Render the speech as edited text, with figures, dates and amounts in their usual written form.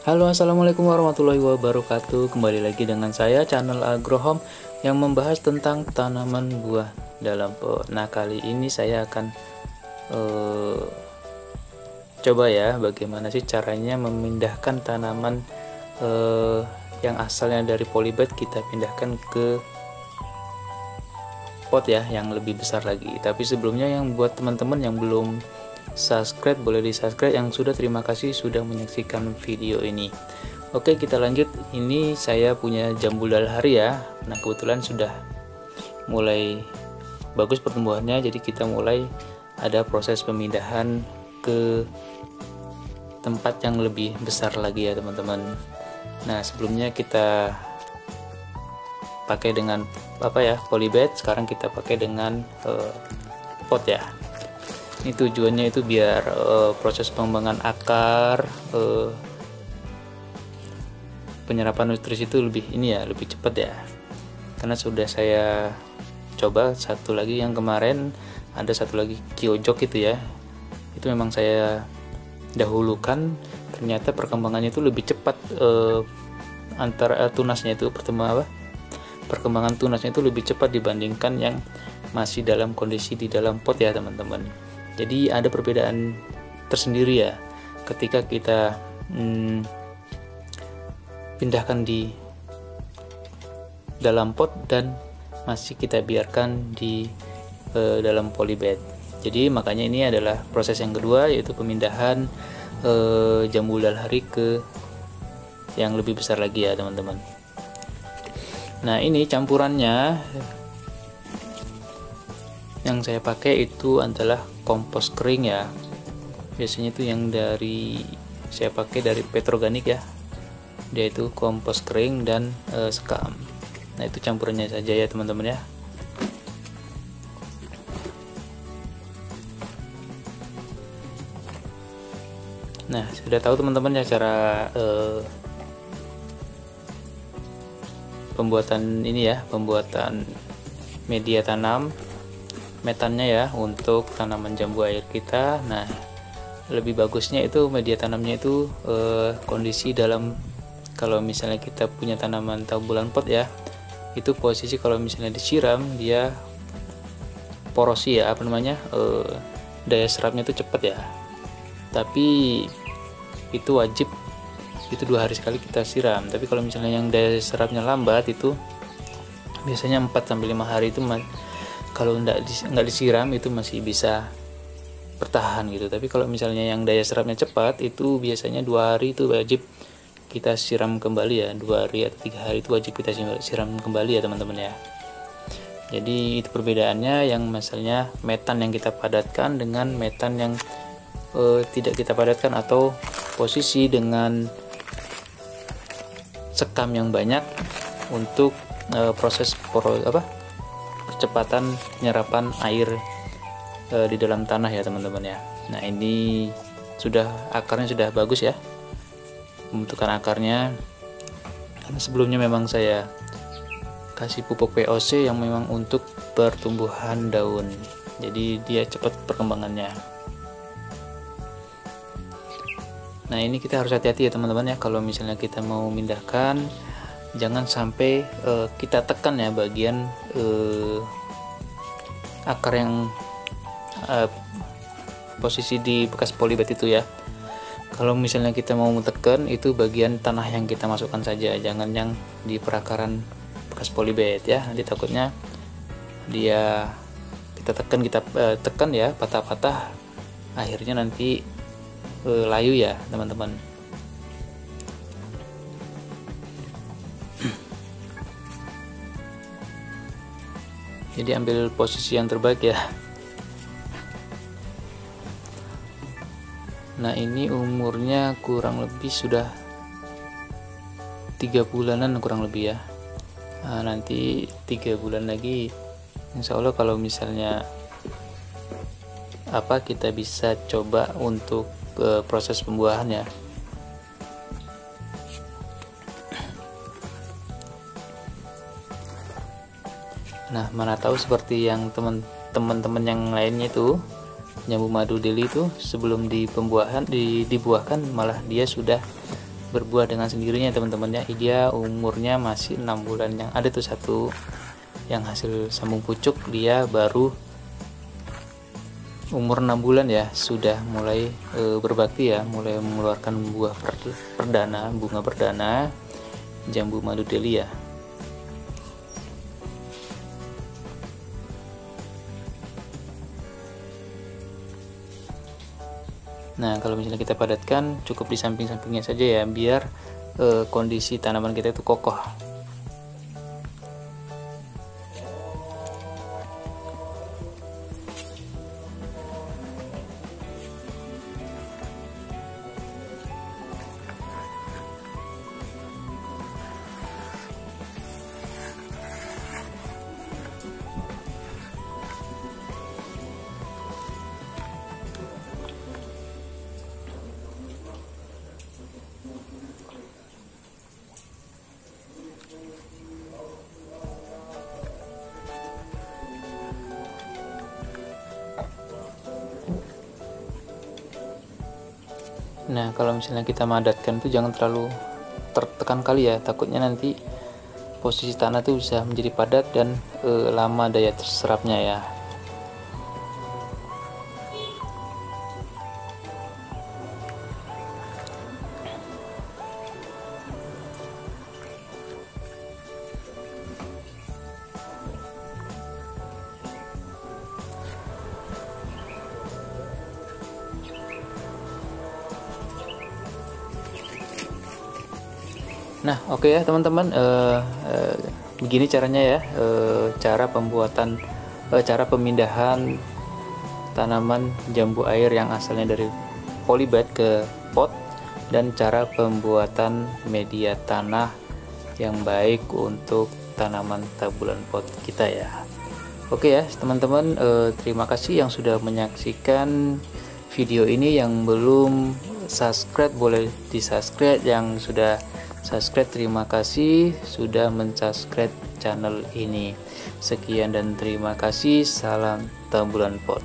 Halo, assalamualaikum warahmatullahi wabarakatuh. Kembali lagi dengan saya, channel Agrohome, yang membahas tentang tanaman buah dalam pot. Nah, kali ini saya akan coba ya, bagaimana sih caranya memindahkan tanaman yang asalnya dari polybag kita pindahkan ke pot ya, yang lebih besar lagi. Tapi sebelumnya, yang buat teman-teman yang belum subscribe, boleh di subscribe. Yang sudah, terima kasih sudah menyaksikan video ini. Oke, kita lanjut. Ini saya punya jambu dalhari ya. Nah, kebetulan sudah mulai bagus pertumbuhannya, jadi kita mulai ada proses pemindahan ke tempat yang lebih besar lagi ya teman-teman. Nah, sebelumnya kita pakai dengan polybag. Sekarang kita pakai dengan pot ya. Ini tujuannya itu biar proses pengembangan akar, penyerapan nutrisi itu lebih cepat ya. Karena sudah saya coba satu lagi yang kemarin, ada satu lagi Kyojok itu ya. Itu memang saya dahulukan, ternyata perkembangannya itu lebih cepat, antara tunasnya itu perkembangan tunasnya itu lebih cepat dibandingkan yang masih dalam kondisi di dalam pot ya teman-teman. Jadi ada perbedaan tersendiri ya ketika kita pindahkan di dalam pot dan masih kita biarkan di dalam polybag. Jadi makanya ini adalah proses yang kedua, yaitu pemindahan jambu dalhari ke yang lebih besar lagi ya teman-teman. Nah, ini campurannya yang saya pakai itu adalah kompos kering ya. Biasanya itu yang saya pakai dari Petroganik ya. Dia itu kompos kering dan sekam. Nah, itu campurannya saja ya teman-teman ya. Nah, sudah tahu teman-teman ya cara pembuatan media tanam metannya ya untuk tanaman jambu air kita. Nah, lebih bagusnya itu media tanamnya itu kondisi dalam, kalau misalnya kita punya tanaman bulan pot ya, itu posisi kalau misalnya disiram dia porosi ya, daya serapnya itu cepat ya. Tapi itu wajib itu 2 hari sekali kita siram. Tapi kalau misalnya yang daya serapnya lambat itu biasanya 4-5 hari itu kalau nggak disiram itu masih bisa bertahan gitu. Tapi kalau misalnya yang daya serapnya cepat itu biasanya 2 hari itu wajib kita siram kembali ya. 2 hari atau 3 hari itu wajib kita siram kembali ya teman-teman ya. Jadi itu perbedaannya, yang misalnya metan yang kita padatkan dengan metan yang tidak kita padatkan, atau posisi dengan sekam yang banyak untuk proses percepatan penyerapan air di dalam tanah ya teman-teman ya. Nah, ini akarnya sudah bagus ya, pembentukan akarnya. Karena sebelumnya memang saya kasih pupuk VOC yang memang untuk pertumbuhan daun, jadi dia cepat perkembangannya. Nah, ini kita harus hati-hati ya teman-teman ya, kalau misalnya kita mau memindahkan, jangan sampai kita tekan ya bagian akar yang posisi di bekas polybag itu ya. Kalau misalnya kita mau tekan, itu bagian tanah yang kita masukkan saja, jangan yang di perakaran bekas polybag ya. Nanti takutnya kita tekan ya, patah-patah, akhirnya nanti layu ya teman-teman. Jadi ambil posisi yang terbaik ya. Nah, ini umurnya kurang lebih sudah 3 bulanan kurang lebih ya. Nah, nanti 3 bulan lagi insya Allah kalau misalnya kita bisa coba untuk proses pembuahannya. Nah, mana tahu seperti yang teman-teman yang lainnya itu jambu madu deli itu sebelum dibuahkan malah dia sudah berbuah dengan sendirinya teman-teman ya. Dia umurnya masih 6 bulan. Yang ada tuh satu yang hasil sambung pucuk, dia baru umur 6 bulan ya, sudah mulai berbakti ya, mulai mengeluarkan buah perdana, bunga perdana jambu madu delia. Nah, kalau misalnya kita padatkan, cukup di samping-sampingnya saja ya, biar kondisi tanaman kita itu kokoh. Nah, kalau misalnya kita madatkan tuh jangan terlalu tertekan kali ya, takutnya nanti posisi tanah tuh bisa menjadi padat dan lama daya terserapnya ya. Nah, oke ya teman-teman, begini caranya ya, cara pembuatan, cara pemindahan tanaman jambu air yang asalnya dari polybag ke pot, dan cara pembuatan media tanah yang baik untuk tanaman tabulan pot kita ya. Oke ya teman-teman, terima kasih yang sudah menyaksikan video ini. Yang belum subscribe boleh di subscribe, yang sudah subscribe terima kasih sudah mensubscribe channel ini. Sekian dan terima kasih, salam tabulan pot.